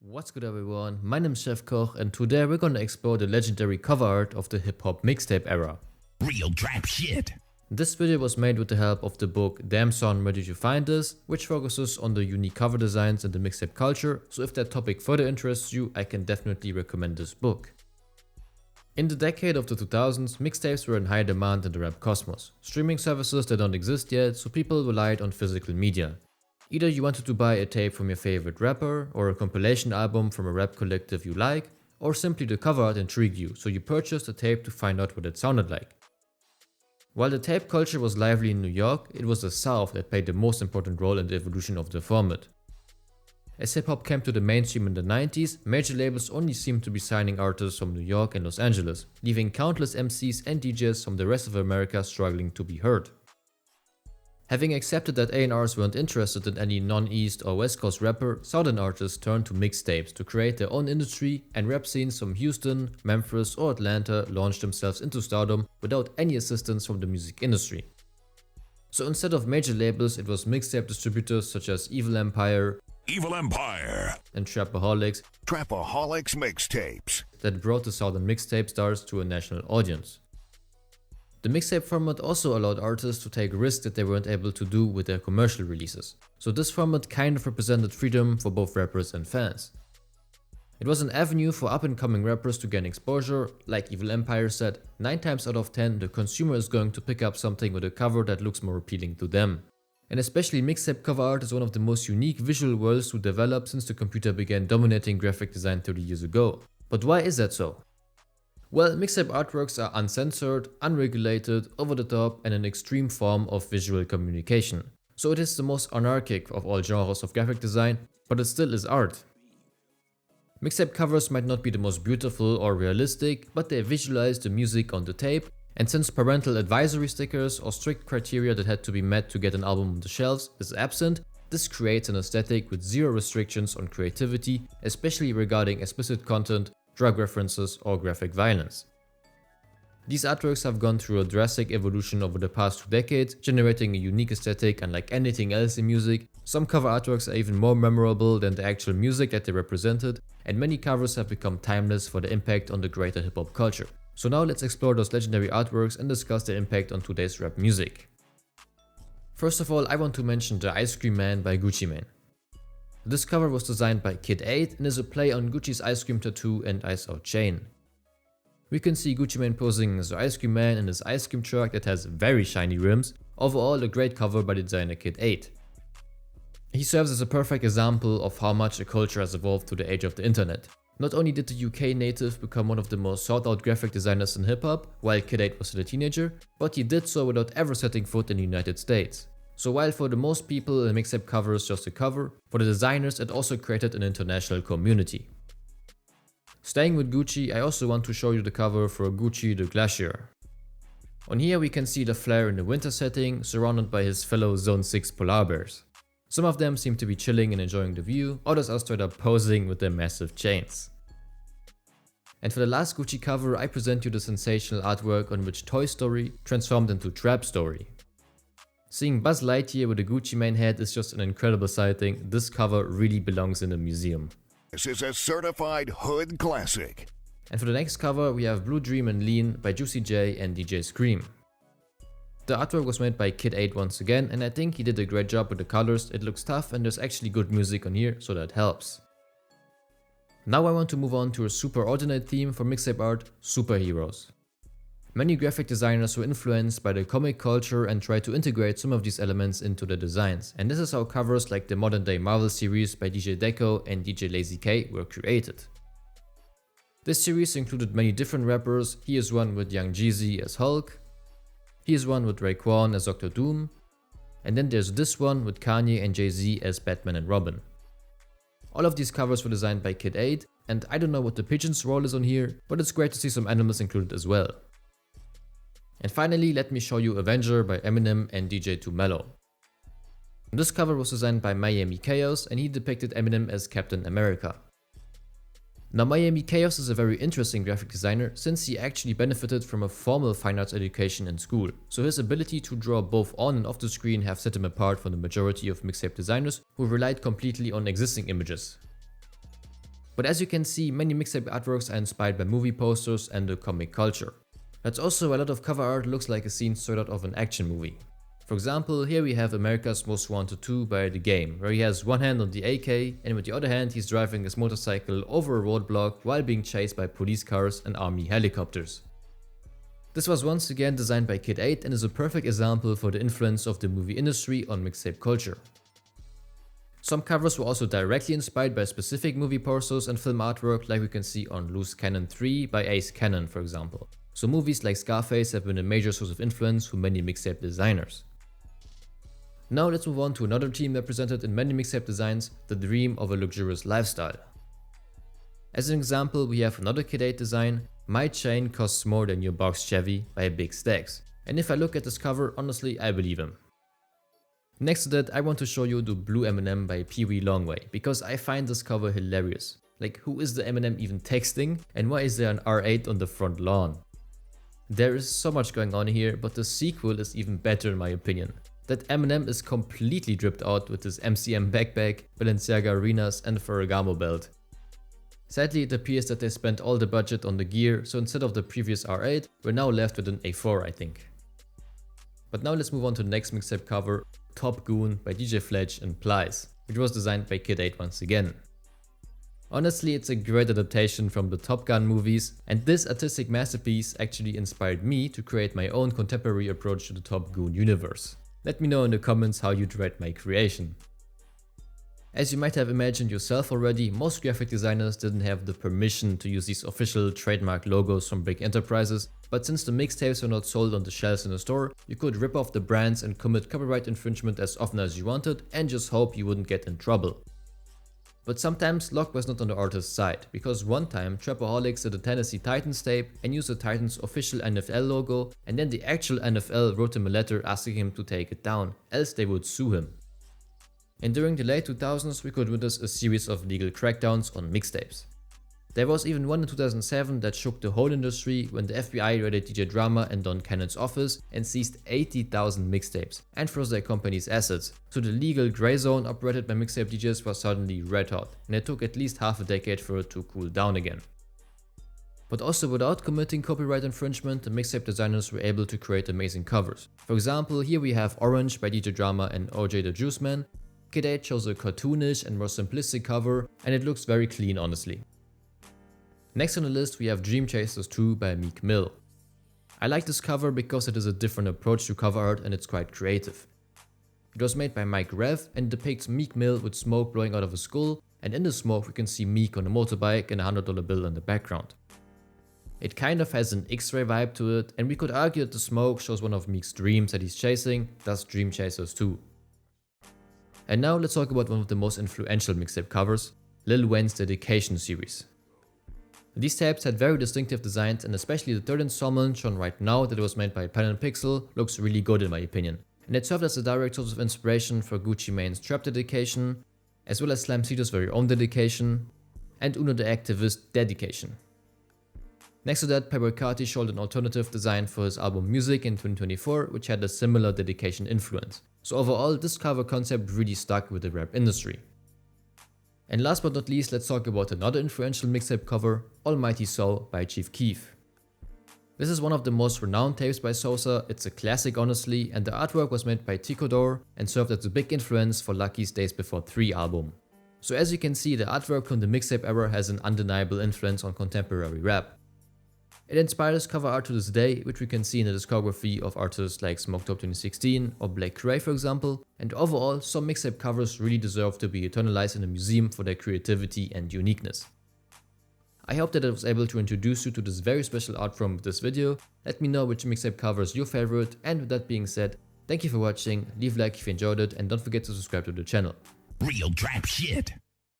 What's good everyone, my name is Chefkoch and today we're gonna explore the legendary cover art of the hip-hop mixtape era. Real trap shit. This video was made with the help of the book Damn Son, Where Did You Find This?, which focuses on the unique cover designs in the mixtape culture, so if that topic further interests you, I can definitely recommend this book. In the decade of the 2000s, mixtapes were in high demand in the rap cosmos. Streaming services that don't exist yet, so people relied on physical media. Either you wanted to buy a tape from your favorite rapper, or a compilation album from a rap collective you like, or simply the cover art intrigued you, so you purchased a tape to find out what it sounded like. While the tape culture was lively in New York, it was the South that played the most important role in the evolution of the format. As hip-hop came to the mainstream in the 90s, major labels only seemed to be signing artists from New York and Los Angeles, leaving countless MCs and DJs from the rest of America struggling to be heard. Having accepted that A&Rs weren't interested in any non-East or West Coast rapper, Southern artists turned to mixtapes to create their own industry, and rap scenes from Houston, Memphis or Atlanta launched themselves into stardom without any assistance from the music industry. So instead of major labels, it was mixtape distributors such as Evil Empire and Trapaholics Mixtapes that brought the Southern mixtape stars to a national audience. The mixtape format also allowed artists to take risks that they weren't able to do with their commercial releases, so this format kind of represented freedom for both rappers and fans. It was an avenue for up-and-coming rappers to gain exposure. Like Evil Empire said, 9 times out of 10 the consumer is going to pick up something with a cover that looks more appealing to them. And especially mixtape cover art is one of the most unique visual worlds to develop since the computer began dominating graphic design 30 years ago. But why is that so? Well, mixtape artworks are uncensored, unregulated, over the top and an extreme form of visual communication. So it is the most anarchic of all genres of graphic design, but it still is art. Mixtape covers might not be the most beautiful or realistic, but they visualize the music on the tape, and since parental advisory stickers or strict criteria that had to be met to get an album on the shelves is absent, this creates an aesthetic with zero restrictions on creativity, especially regarding explicit content, drug references or graphic violence. These artworks have gone through a drastic evolution over the past 2 decades, generating a unique aesthetic unlike anything else in music. Some cover artworks are even more memorable than the actual music that they represented, and many covers have become timeless for the impact on the greater hip-hop culture. So now let's explore those legendary artworks and discuss their impact on today's rap music. First of all, I want to mention the Ice Cream Man by Gucci Mane. This cover was designed by KidEight and is a play on Gucci's ice cream tattoo and Ice Out chain. We can see Gucci Mane posing as the Ice Cream Man in his ice cream truck that has very shiny rims. Overall, a great cover by the designer KidEight. He serves as a perfect example of how much a culture has evolved to the age of the internet. Not only did the UK native become one of the most sought out graphic designers in hip hop while KidEight was still a teenager, but he did so without ever setting foot in the United States. So while for the most people a mixtape cover is just a cover, for the designers it also created an international community. Staying with Gucci, I also want to show you the cover for Gucci the Glacier. On here we can see the flare in the winter setting, surrounded by his fellow Zone 6 polar bears. Some of them seem to be chilling and enjoying the view, others are straight up posing with their massive chains. And for the last Gucci cover, I present you the sensational artwork on which Toy Story transformed into Trap Story. Seeing Buzz Lightyear with a Gucci Mane head is just an incredible sighting. This cover really belongs in a museum. This is a certified hood classic. And for the next cover we have Blue Dream and Lean by Juicy J and DJ Scream. The artwork was made by KidEight once again, and I think he did a great job with the colors. It looks tough and there's actually good music on here, so that helps. Now I want to move on to a super alternate theme for mixtape art, superheroes. Many graphic designers were influenced by the comic culture and tried to integrate some of these elements into their designs, and this is how covers like the modern day Marvel series by DJ Deco and DJ Lazy K were created. This series included many different rappers. He is one with Young Jeezy as Hulk, he is one with Raekwon as Dr. Doom, and then there's this one with Kanye and Jay-Z as Batman and Robin. All of these covers were designed by KidEight, and I don't know what the pigeon's role is on here, but it's great to see some animals included as well. And finally, let me show you Avenger by Eminem and DJ 2Mello. This cover was designed by Miami Kaos and he depicted Eminem as Captain America. Now Miami Kaos is a very interesting graphic designer since he actually benefited from a formal fine arts education in school, so his ability to draw both on and off the screen have set him apart from the majority of mixtape designers who relied completely on existing images. But as you can see, many mixtape artworks are inspired by movie posters and the comic culture. That's also a lot of cover art looks like a scene straight out of an action movie. For example, here we have America's Most Wanted 2 by The Game, where he has one hand on the AK and with the other hand he's driving his motorcycle over a roadblock while being chased by police cars and army helicopters. This was once again designed by KidEight and is a perfect example for the influence of the movie industry on mixtape culture. Some covers were also directly inspired by specific movie posters and film artwork, like we can see on Loose Cannon 3 by Ace Cannon, for example. So movies like Scarface have been a major source of influence for many mixtape designers. Now let's move on to another theme represented in many mixtape designs, the dream of a luxurious lifestyle. As an example, we have another KidEight design, My Chain Costs More Than Your Box Chevy by Big Stacks. And if I look at this cover, honestly, I believe him. Next to that, I want to show you the Blue M&M by Pee Wee Longway, because I find this cover hilarious. Like, who is the M&M even texting, and why is there an R8 on the front lawn? There is so much going on here, but the sequel is even better in my opinion. That M&M is completely dripped out with his MCM backpack, Balenciaga arenas and Ferragamo belt. Sadly, it appears that they spent all the budget on the gear, so instead of the previous R8, we're now left with an A4 I think. But now let's move on to the next mixtape cover, Top Goon by DJ Fletch and Plies, which was designed by KidEight once again. Honestly, it's a great adaptation from the Top Gun movies, and this artistic masterpiece actually inspired me to create my own contemporary approach to the Top Goon universe. Let me know in the comments how you'd rate my creation. As you might have imagined yourself already, most graphic designers didn't have the permission to use these official trademark logos from big enterprises, but since the mixtapes were not sold on the shelves in the store, you could rip off the brands and commit copyright infringement as often as you wanted and just hope you wouldn't get in trouble. But sometimes luck was not on the artist's side, because one time Trapaholics did a Tennessee Titans tape and used the Titans' official NFL logo, and then the actual NFL wrote him a letter asking him to take it down, else they would sue him. And during the late 2000s we could witness a series of legal crackdowns on mixtapes. There was even one in 2007 that shook the whole industry when the FBI raided DJ Drama and Don Cannon's office and seized 80,000 mixtapes and froze their company's assets, so the legal grey zone operated by mixtape DJs was suddenly red hot, and it took at least half a decade for it to cool down again. But also without committing copyright infringement, the mixtape designers were able to create amazing covers. For example, here we have Orange by DJ Drama and OJ the Juice Man. KidEight chose a cartoonish and more simplistic cover, and it looks very clean honestly. Next on the list we have Dream Chasers 2 by Meek Mill. I like this cover because it is a different approach to cover art and it's quite creative. It was made by Mike Rev and depicts Meek Mill with smoke blowing out of his skull, and in the smoke we can see Meek on a motorbike and a $100 bill in the background. It kind of has an X-ray vibe to it, and we could argue that the smoke shows one of Meek's dreams that he's chasing, thus Dream Chasers 2. And now let's talk about one of the most influential mixtape covers, Lil Wayne's Dedication series. These tapes had very distinctive designs, and especially the third installment shown right now that was made by Pen and Pixel looks really good in my opinion. And it served as a direct source of inspiration for Gucci Mane's Trap dedication, as well as Slam Cedar's very own dedication, and Uno the Activist dedication. Next to that, Playboy Carti showed an alternative design for his album Music in 2024, which had a similar dedication influence. So overall, this cover concept really stuck with the rap industry. And last but not least, let's talk about another influential mixtape cover, Almighty Soul by Chief Keef. This is one of the most renowned tapes by Sosa, it's a classic honestly, and the artwork was made by Tikodor and served as a big influence for Lucky's Days Before 3 album. So as you can see, the artwork from the mixtape era has an undeniable influence on contemporary rap. It inspires cover art to this day, which we can see in the discography of artists like Smoked Up 2016 or Black Cray for example, and overall some mixtape covers really deserve to be eternalized in a museum for their creativity and uniqueness. I hope that I was able to introduce you to this very special art form with this video. Let me know which mixtape cover is your favorite, and with that being said, thank you for watching, leave a like if you enjoyed it, and don't forget to subscribe to the channel. Real trap shit.